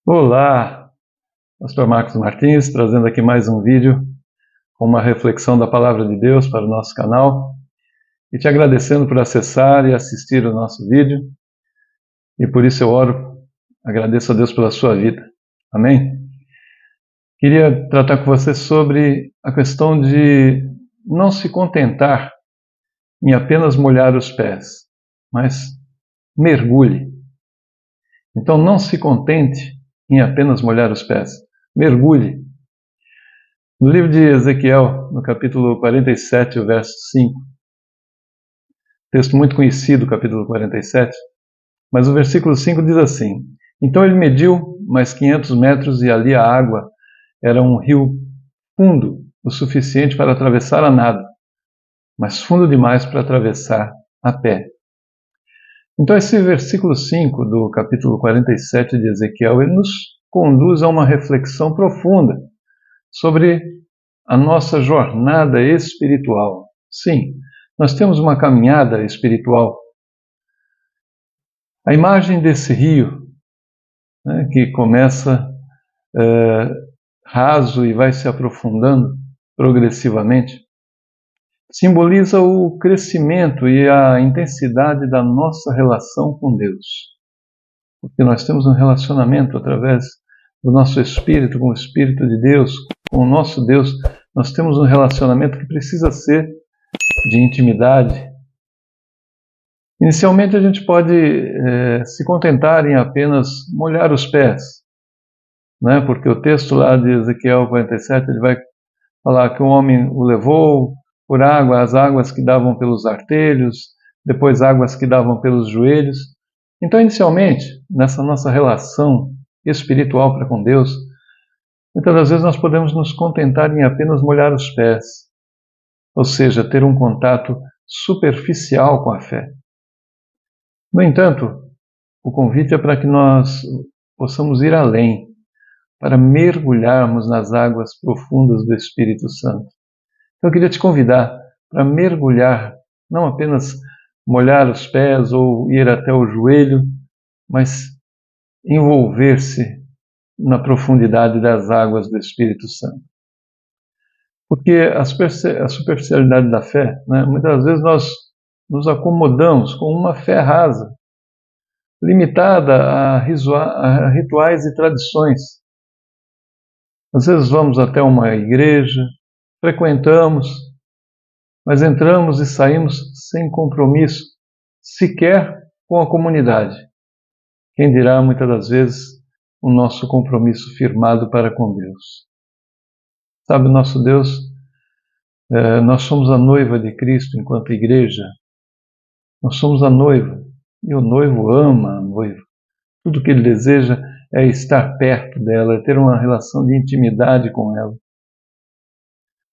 Olá, Pastor Marcos Martins, trazendo aqui mais um vídeo com uma reflexão da Palavra de Deus para o nosso canal e te agradecendo por acessar e assistir o nosso vídeo, e por isso eu oro, agradeço a Deus pela sua vida. Amém? Queria tratar com você sobre a questão de não se contentar em apenas molhar os pés, mas mergulhe. Então não se contente em apenas molhar os pés, mergulhe. No livro de Ezequiel, no capítulo 47, o verso 5, texto muito conhecido, capítulo 47, mas o versículo 5 diz assim: Então ele mediu mais 500 metros e ali a água era um rio fundo o suficiente para atravessar a nado, mas fundo demais para atravessar a pé. Então esse versículo 5 do capítulo 47 de Ezequiel, ele nos conduz a uma reflexão profunda sobre a nossa jornada espiritual. Sim, nós temos uma caminhada espiritual. A imagem desse rio, né, que começa raso e vai se aprofundando progressivamente, simboliza o crescimento e a intensidade da nossa relação com Deus. Porque nós temos um relacionamento através do nosso espírito, com o Espírito de Deus, com o nosso Deus. Nós temos um relacionamento que precisa ser de intimidade. Inicialmente a gente pode se contentar em apenas molhar os pés, né? Porque o texto lá de Ezequiel 47, ele vai falar que o homem o levou por água, as águas que davam pelos artelhos, depois águas que davam pelos joelhos. Então, inicialmente, nessa nossa relação espiritual para com Deus, muitas das vezes nós podemos nos contentar em apenas molhar os pés, ou seja, ter um contato superficial com a fé. No entanto, o convite é para que nós possamos ir além, para mergulharmos nas águas profundas do Espírito Santo. Então eu queria te convidar para mergulhar, não apenas molhar os pés ou ir até o joelho, mas envolver-se na profundidade das águas do Espírito Santo. Porque a superficialidade da fé, né, muitas vezes nós nos acomodamos com uma fé rasa, limitada a rituais e tradições. Às vezes vamos até uma igreja, frequentamos, mas entramos e saímos sem compromisso, sequer com a comunidade. Quem dirá, muitas das vezes, o nosso compromisso firmado para com Deus. Sabe, nosso Deus, nós somos a noiva de Cristo enquanto igreja. Nós somos a noiva, e o noivo ama a noiva. Tudo que ele deseja é estar perto dela, é ter uma relação de intimidade com ela.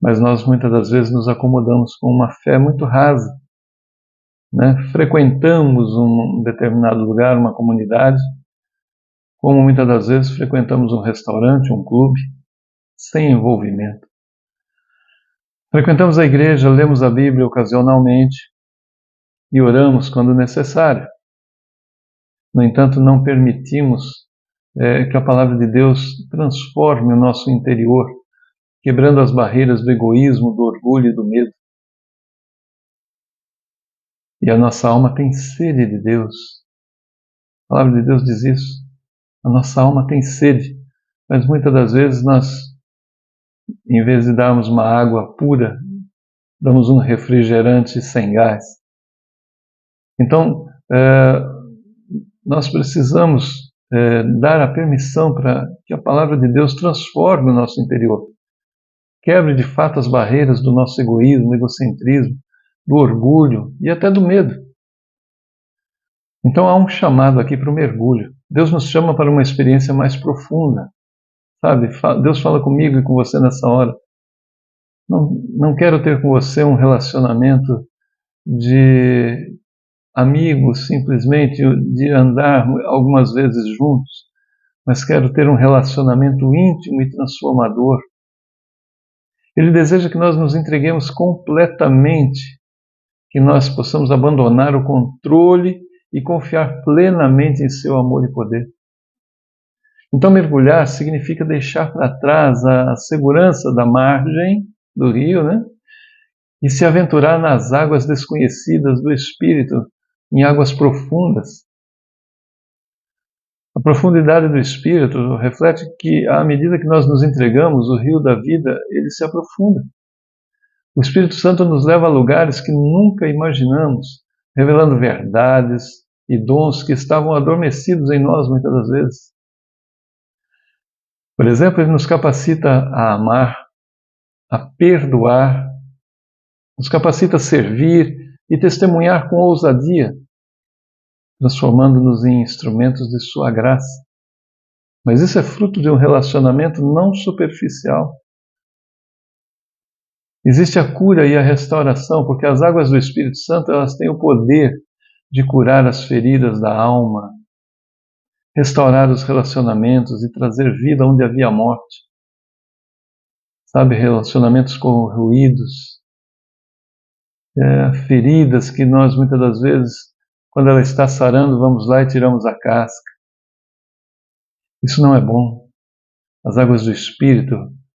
Mas nós muitas das vezes nos acomodamos com uma fé muito rasa, né? Frequentamos um determinado lugar, uma comunidade, como muitas das vezes frequentamos um restaurante, um clube, sem envolvimento. Frequentamos a igreja, lemos a Bíblia ocasionalmente e oramos quando necessário. No entanto, não permitimos que a palavra de Deus transforme o nosso interior, quebrando as barreiras do egoísmo, do orgulho e do medo. E a nossa alma tem sede de Deus. A palavra de Deus diz isso. A nossa alma tem sede, mas muitas das vezes nós, em vez de darmos uma água pura, damos um refrigerante sem gás. Então, nós precisamos dar a permissão para que a palavra de Deus transforme o nosso interior. Quebre de fato as barreiras do nosso egoísmo, egocentrismo, do orgulho e até do medo. Então há um chamado aqui para o mergulho. Deus nos chama para uma experiência mais profunda. Sabe? Deus fala comigo e com você nessa hora. Não quero ter com você um relacionamento de amigos, simplesmente de andar algumas vezes juntos, mas quero ter um relacionamento íntimo e transformador. Ele deseja que nós nos entreguemos completamente, que nós possamos abandonar o controle e confiar plenamente em seu amor e poder. Então mergulhar significa deixar para trás a segurança da margem do rio, né? E se aventurar nas águas desconhecidas do Espírito, em águas profundas. A profundidade do Espírito reflete que, à medida que nós nos entregamos, o rio da vida, ele se aprofunda. O Espírito Santo nos leva a lugares que nunca imaginamos, revelando verdades e dons que estavam adormecidos em nós muitas das vezes. Por exemplo, ele nos capacita a amar, a perdoar, nos capacita a servir e testemunhar com ousadia, transformando-nos em instrumentos de sua graça. Mas isso é fruto de um relacionamento não superficial. Existe a cura e a restauração, porque as águas do Espírito Santo, elas têm o poder de curar as feridas da alma, restaurar os relacionamentos e trazer vida onde havia morte. Sabe, relacionamentos corroídos, feridas que nós muitas das vezes, quando ela está sarando, vamos lá e tiramos a casca. Isso não é bom. As águas do Espírito,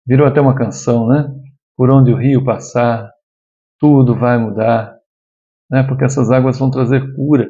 virou até uma canção, né? Por onde o rio passar, tudo vai mudar, né? Porque essas águas vão trazer cura,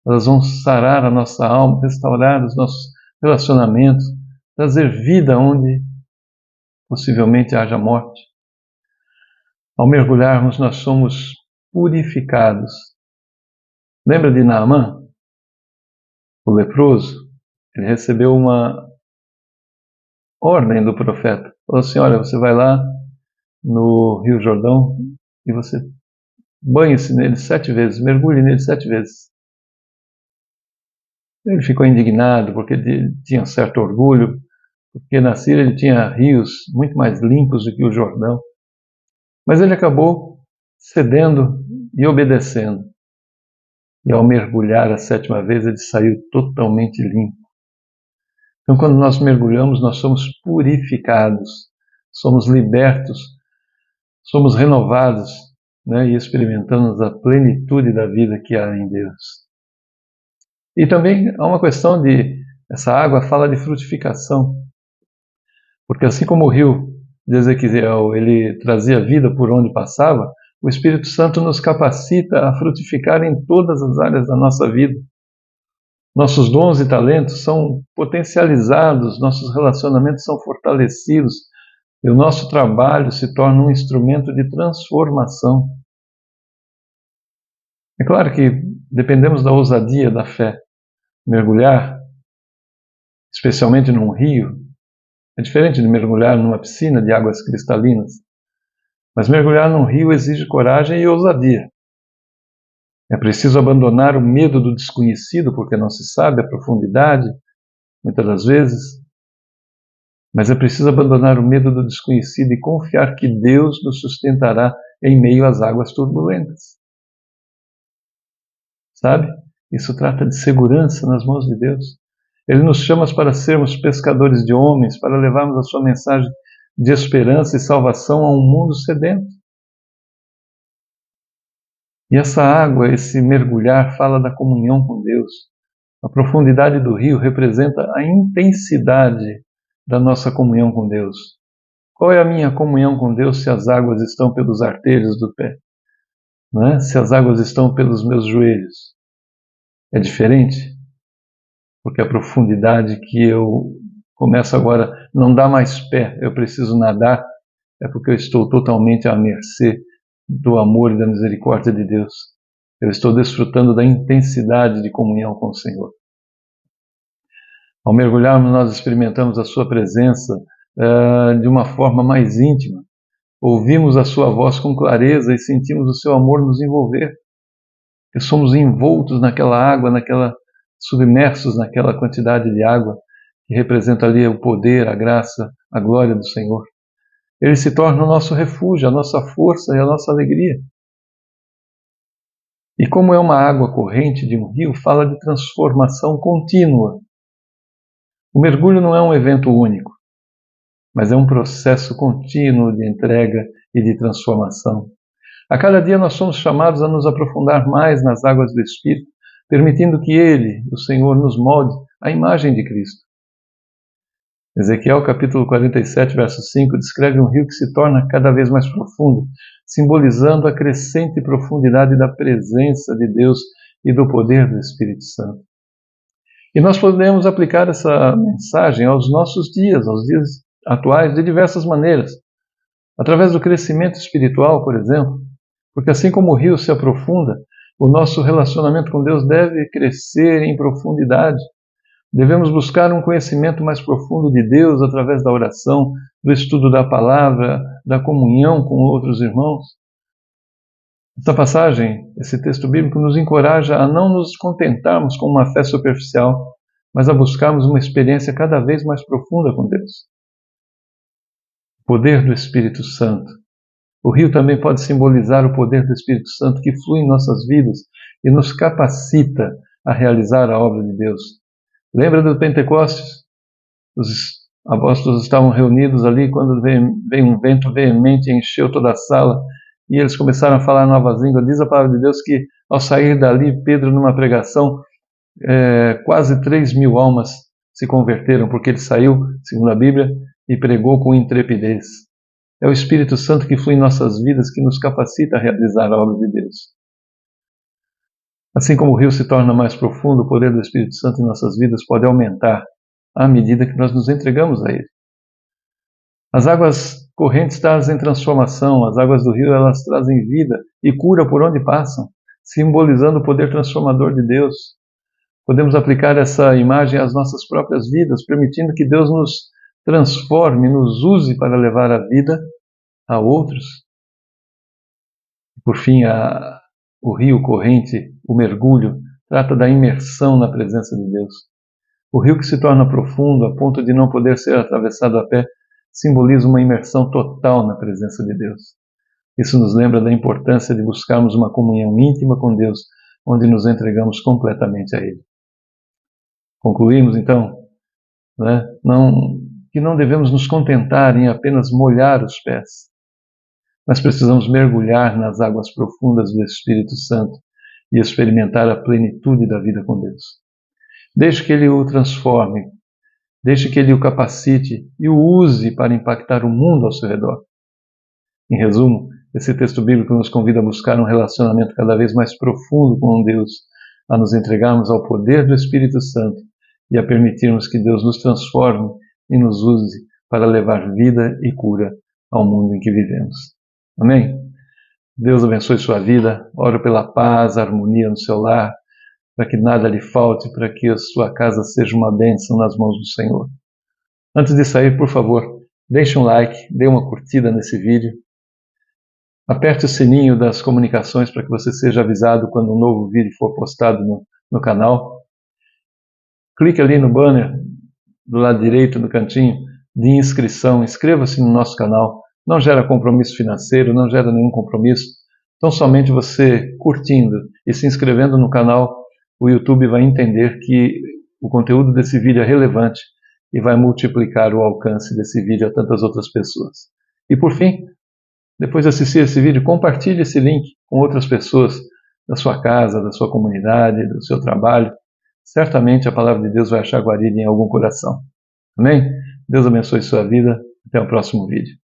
elas vão sarar a nossa alma, restaurar os nossos relacionamentos, trazer vida onde possivelmente haja morte. Ao mergulharmos, nós somos purificados. Lembra de Naamã, o leproso? Ele recebeu uma ordem do profeta. Falou assim, olha, você vai lá no Rio Jordão e você banhe-se nele 7 vezes, mergulhe nele 7 vezes. Ele ficou indignado porque tinha um certo orgulho, porque na Síria ele tinha rios muito mais limpos do que o Jordão. Mas ele acabou cedendo e obedecendo. E ao mergulhar a 7ª vez, ele saiu totalmente limpo. Então, quando nós mergulhamos, nós somos purificados, somos libertos, somos renovados, né, e experimentamos a plenitude da vida que há em Deus. E também há uma questão essa água fala de frutificação, porque assim como o rio de Ezequiel, ele trazia vida por onde passava, o Espírito Santo nos capacita a frutificar em todas as áreas da nossa vida. Nossos dons e talentos são potencializados, nossos relacionamentos são fortalecidos e o nosso trabalho se torna um instrumento de transformação. É claro que dependemos da ousadia da fé. Mergulhar, especialmente num rio, é diferente de mergulhar numa piscina de águas cristalinas. Mas mergulhar num rio exige coragem e ousadia. É preciso abandonar o medo do desconhecido, porque não se sabe a profundidade, muitas das vezes. Mas é preciso abandonar o medo do desconhecido e confiar que Deus nos sustentará em meio às águas turbulentas. Sabe? Isso trata de segurança nas mãos de Deus. Ele nos chama para sermos pescadores de homens, para levarmos a sua mensagem de esperança e salvação a um mundo sedento. E essa água, esse mergulhar, fala da comunhão com Deus. A profundidade do rio representa a intensidade da nossa comunhão com Deus. Qual é a minha comunhão com Deus se as águas estão pelos artelhos do pé? Não é? Se as águas estão pelos meus joelhos? É diferente? Porque a profundidade que eu começo agora não dá mais pé, eu preciso nadar, é porque eu estou totalmente à mercê do amor e da misericórdia de Deus. Eu estou desfrutando da intensidade de comunhão com o Senhor. Ao mergulharmos, nós experimentamos a sua presença de uma forma mais íntima. Ouvimos a sua voz com clareza e sentimos o seu amor nos envolver. E somos envoltos naquela água, submersos naquela quantidade de água que representa ali o poder, a graça, a glória do Senhor. Ele se torna o nosso refúgio, a nossa força e a nossa alegria. E como é uma água corrente de um rio, fala de transformação contínua. O mergulho não é um evento único, mas é um processo contínuo de entrega e de transformação. A cada dia nós somos chamados a nos aprofundar mais nas águas do Espírito, permitindo que Ele, o Senhor, nos molde à imagem de Cristo. Ezequiel capítulo 47, verso 5, descreve um rio que se torna cada vez mais profundo, simbolizando a crescente profundidade da presença de Deus e do poder do Espírito Santo. E nós podemos aplicar essa mensagem aos nossos dias, aos dias atuais, de diversas maneiras. Através do crescimento espiritual, por exemplo, porque assim como o rio se aprofunda, o nosso relacionamento com Deus deve crescer em profundidade. Devemos buscar um conhecimento mais profundo de Deus através da oração, do estudo da palavra, da comunhão com outros irmãos. Esta passagem, esse texto bíblico, nos encoraja a não nos contentarmos com uma fé superficial, mas a buscarmos uma experiência cada vez mais profunda com Deus. O poder do Espírito Santo. O rio também pode simbolizar o poder do Espírito Santo que flui em nossas vidas e nos capacita a realizar a obra de Deus. Lembra do Pentecostes? Os apóstolos estavam reunidos ali quando veio um vento veemente e encheu toda a sala e eles começaram a falar novas línguas. Diz a palavra de Deus que ao sair dali, Pedro, numa pregação, quase 3.000 almas se converteram, porque ele saiu, segundo a Bíblia, e pregou com intrepidez. É o Espírito Santo que flui em nossas vidas, que nos capacita a realizar a obra de Deus. Assim como o rio se torna mais profundo, o poder do Espírito Santo em nossas vidas pode aumentar à medida que nós nos entregamos a Ele. As águas correntes trazem transformação, as águas do rio elas trazem vida e cura por onde passam, simbolizando o poder transformador de Deus. Podemos aplicar essa imagem às nossas próprias vidas, permitindo que Deus nos transforme, nos use para levar a vida a outros. Por fim, o rio corrente, o mergulho, trata da imersão na presença de Deus. O rio que se torna profundo a ponto de não poder ser atravessado a pé simboliza uma imersão total na presença de Deus. Isso nos lembra da importância de buscarmos uma comunhão íntima com Deus, onde nos entregamos completamente a Ele. Concluímos, então, que não devemos nos contentar em apenas molhar os pés, mas precisamos mergulhar nas águas profundas do Espírito Santo e experimentar a plenitude da vida com Deus. Deixe que Ele o transforme, deixe que Ele o capacite e o use para impactar o mundo ao seu redor. Em resumo, esse texto bíblico nos convida a buscar um relacionamento cada vez mais profundo com Deus, a nos entregarmos ao poder do Espírito Santo e a permitirmos que Deus nos transforme e nos use para levar vida e cura ao mundo em que vivemos. Amém? Deus abençoe sua vida. Oro pela paz, a harmonia no seu lar, para que nada lhe falte, para que a sua casa seja uma bênção nas mãos do Senhor. Antes de sair, por favor, deixe um like, dê uma curtida nesse vídeo. Aperte o sininho das comunicações para que você seja avisado quando um novo vídeo for postado no canal. Clique ali no banner do lado direito, no cantinho, de inscrição. Inscreva-se no nosso canal. Não gera compromisso financeiro, não gera nenhum compromisso. Então, somente você curtindo e se inscrevendo no canal, o YouTube vai entender que o conteúdo desse vídeo é relevante e vai multiplicar o alcance desse vídeo a tantas outras pessoas. E por fim, depois de assistir esse vídeo, compartilhe esse link com outras pessoas da sua casa, da sua comunidade, do seu trabalho. Certamente a palavra de Deus vai achar guarida em algum coração. Amém? Deus abençoe sua vida. Até o próximo vídeo.